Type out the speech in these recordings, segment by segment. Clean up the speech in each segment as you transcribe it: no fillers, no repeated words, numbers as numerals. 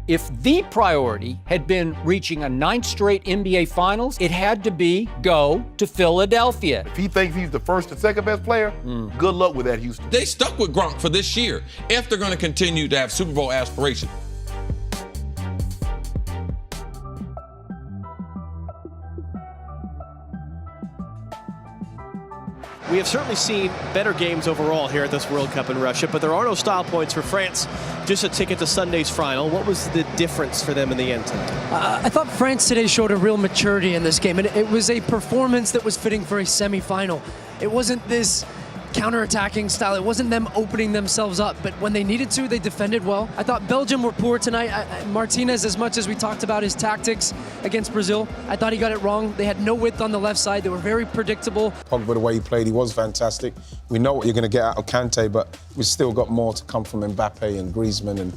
If the priority had been reaching a 9th straight NBA Finals, it had to be go to Philadelphia. If he thinks he's the first or second best player, good luck with that, Houston. They stuck with Gronk for this year if they're going to continue to have Super Bowl aspirations. We have certainly seen better games overall here at this World Cup in Russia, but there are no style points for France. Just a ticket to Sunday's final. What was the difference for them in the end tonight? I thought France today showed a real maturity in this game, and it was a performance that was fitting for a semifinal. It wasn't this counter-attacking style. It wasn't them opening themselves up, but when they needed to, they defended well. I thought Belgium were poor tonight. Martinez, as much as we talked about his tactics against Brazil, I thought he got it wrong. They had no width on the left side. They were very predictable. Pogba, the way he played, he was fantastic. We know what you're going to get out of Kante, but we've still got more to come from Mbappe and Griezmann, and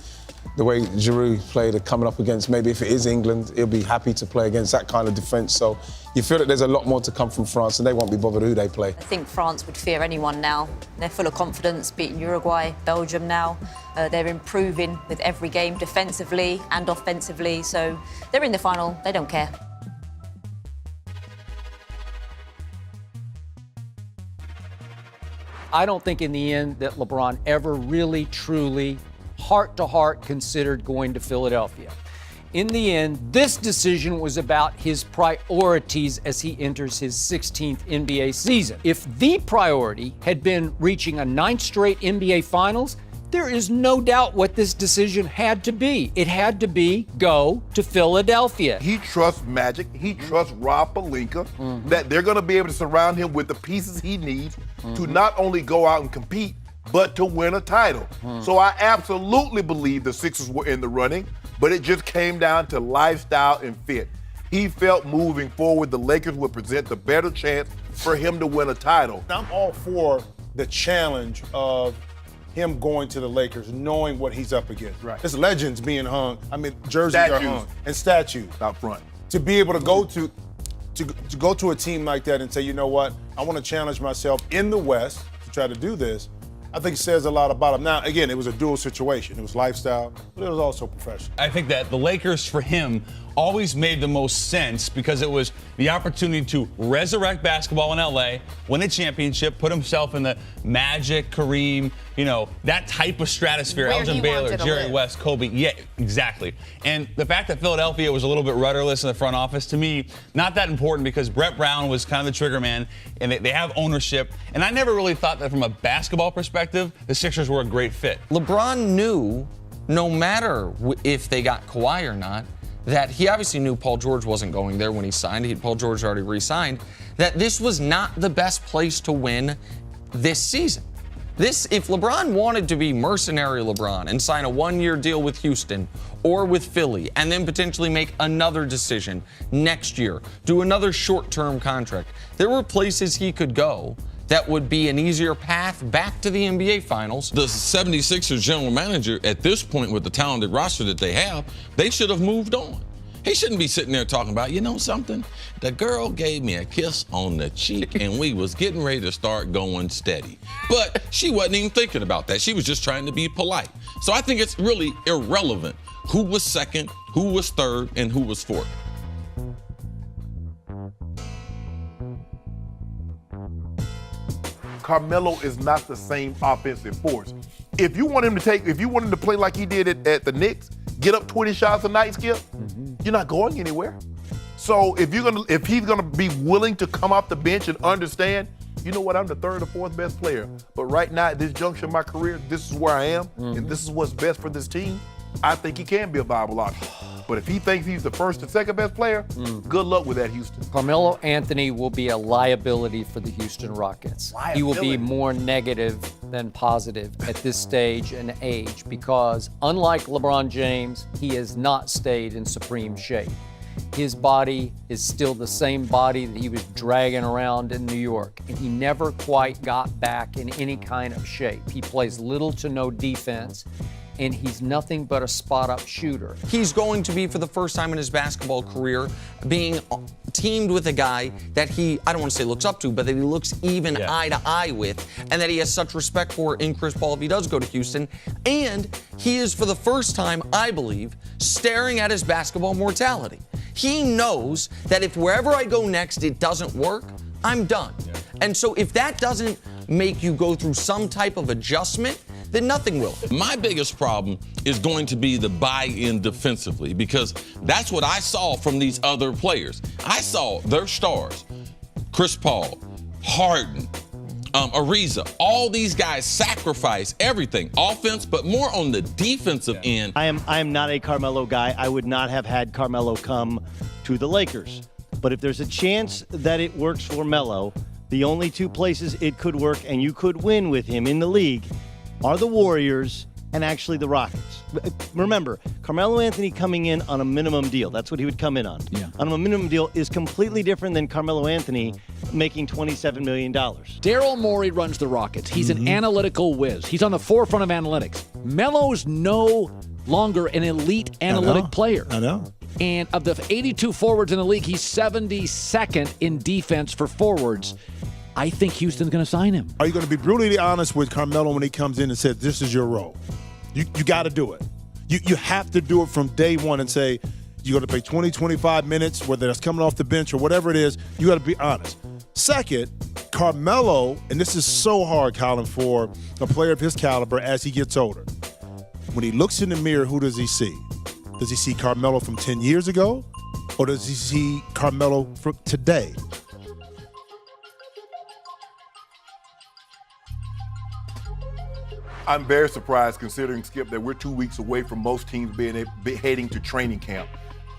the way Giroud played coming up against, maybe if it is England, he'll be happy to play against that kind of defence. So you feel that there's a lot more to come from France, and they won't be bothered who they play. I think France would fear anyone now. They're full of confidence, beating Uruguay, Belgium now. They're improving with every game defensively and offensively. So they're in the final. They don't care. I don't think in the end that LeBron ever really, truly, heart-to-heart considered going to Philadelphia. In the end, this decision was about his priorities as he enters his 16th NBA season. If the priority had been reaching a 9th straight NBA Finals, there is no doubt what this decision had to be. It had to be go to Philadelphia. He trusts Magic. He trusts Rob Pelinka that they're going to be able to surround him with the pieces he needs to not only go out and compete, but to win a title. So I absolutely believe the Sixers were in the running, but it just came down to lifestyle and fit. He felt moving forward, the Lakers would present the better chance for him to win a title. I'm all for the challenge of him going to the Lakers, knowing what he's up against. Right. There's legends being hung. I mean, jerseys are hung and statues out front. To be able to go to a team like that and say, you know what, I want to challenge myself in the West to try to do this, I think says a lot about him. Now, again, it was a dual situation. It was lifestyle, but it was also professional. I think that the Lakers, for him, always made the most sense because it was the opportunity to resurrect basketball in LA, win a championship, put himself in the Magic, Kareem, that type of stratosphere. Elgin Baylor, Jerry West, Kobe. Yeah, exactly. And the fact that Philadelphia was a little bit rudderless in the front office, to me, not that important because Brett Brown was kind of the trigger man, and they have ownership. And I never really thought that from a basketball perspective, the Sixers were a great fit. LeBron knew, no matter if they got Kawhi or not, that he obviously knew Paul George wasn't going there when he signed. Paul George already re-signed. That this was not the best place to win this season. If LeBron wanted to be mercenary LeBron and sign a one-year deal with Houston or with Philly and then potentially make another decision next year, do another short-term contract, there were places he could go that would be an easier path back to the NBA Finals. The 76ers general manager, at this point with the talented roster that they have, they should have moved on. He shouldn't be sitting there talking about, you know something? The girl gave me a kiss on the cheek and we was getting ready to start going steady. But she wasn't even thinking about that. She was just trying to be polite. So I think it's really irrelevant who was second, who was third, and who was fourth. Carmelo is not the same offensive force. If you want him to play like he did at the Knicks, get up 20 shots a night, Skip, you're not going anywhere. So if he's gonna be willing to come off the bench and understand, you know what, I'm the third or fourth best player, but right now at this juncture of my career, this is where I am, and this is what's best for this team, I think he can be a viable option. But if he thinks he's the first or second best player, good luck with that, Houston. Carmelo Anthony will be a liability for the Houston Rockets. He will be more negative than positive at this stage and age because, unlike LeBron James, he has not stayed in supreme shape. His body is still the same body that he was dragging around in New York, and he never quite got back in any kind of shape. He plays little to no defense, and he's nothing but a spot-up shooter. He's going to be, for the first time in his basketball career, being teamed with a guy that he, I don't want to say looks up to, but that he looks even eye to eye with, and that he has such respect for in Chris Paul if he does go to Houston. And he is, for the first time, I believe, staring at his basketball mortality. He knows that if wherever I go next it doesn't work, I'm done. And so if that doesn't make you go through some type of adjustment, then nothing will. My biggest problem is going to be the buy-in defensively, because that's what I saw from these other players. I saw their stars, Chris Paul, Harden, Ariza, all these guys sacrifice everything, offense, but more on the defensive end. I am not a Carmelo guy. I would not have had Carmelo come to the Lakers. But if there's a chance that it works for Melo, the only two places it could work and you could win with him in the league are the Warriors and actually the Rockets. Remember, Carmelo Anthony coming in on a minimum deal. That's what he would come in on. On a minimum deal is completely different than Carmelo Anthony making $27 million. Daryl Morey runs the Rockets. He's an analytical whiz. He's on the forefront of analytics. Melo's no longer an elite analytic player. I know. And of the 82 forwards in the league, he's 72nd in defense for forwards. I think Houston's going to sign him. Are you going to be brutally honest with Carmelo when he comes in and says, this is your role? You got to do it. You have to do it from day one and say, you're going to play 20, 25 minutes, whether that's coming off the bench or whatever it is. You got to be honest. Second, Carmelo, and this is so hard, Colin, for a player of his caliber as he gets older. When he looks in the mirror, who does he see? Does he see Carmelo from 10 years ago? Or does he see Carmelo from today? I'm very surprised, considering, Skip, that we're 2 weeks away from most teams heading to training camp.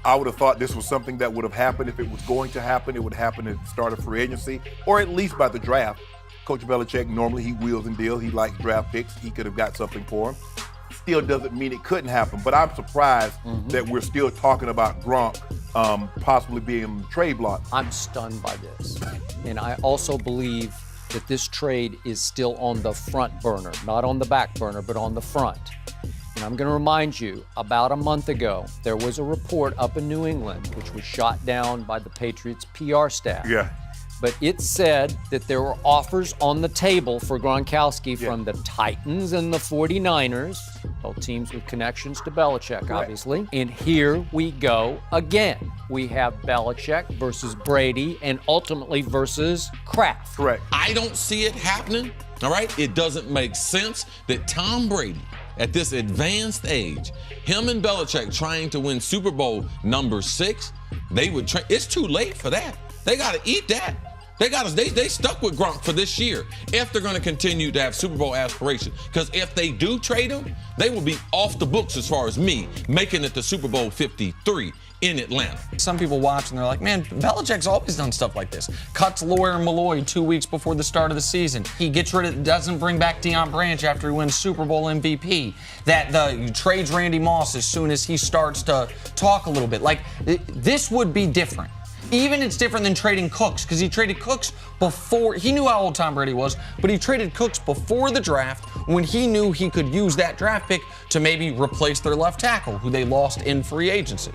I would have thought this was something that would have happened. If it was going to happen, it would happen at the start of free agency, or at least by the draft. Coach Belichick, normally he wheels and deals. He likes draft picks. He could have got something for him. Still doesn't mean it couldn't happen, but I'm surprised that we're still talking about Gronk possibly being on the trade block. I'm stunned by this. And I also believe that this trade is still on the front burner, not on the back burner, but on the front. And I'm going to remind you, about a month ago, there was a report up in New England, which was shot down by the Patriots PR staff. But it said that there were offers on the table for Gronkowski from the Titans and the 49ers, both teams with connections to Belichick, obviously. And here we go again. We have Belichick versus Brady and ultimately versus Kraft. Correct. I don't see it happening, all right? It doesn't make sense that Tom Brady, at this advanced age, him and Belichick trying to win Super Bowl number 6, they would it's too late for that. They got to eat that. They stuck with Gronk for this year if they're going to continue to have Super Bowl aspirations. Because if they do trade him, they will be off the books as far as me making it to Super Bowl 53 in Atlanta. Some people watch and they're like, man, Belichick's always done stuff like this. Cuts Lawyer and Malloy 2 weeks before the start of the season. He doesn't bring back Deion Branch after he wins Super Bowl MVP. That trades Randy Moss as soon as he starts to talk a little bit. Like, this would be different. Even it's different than trading Cooks, because he traded Cooks before, he knew how old Tom Brady was, but he traded Cooks before the draft when he knew he could use that draft pick to maybe replace their left tackle, who they lost in free agency.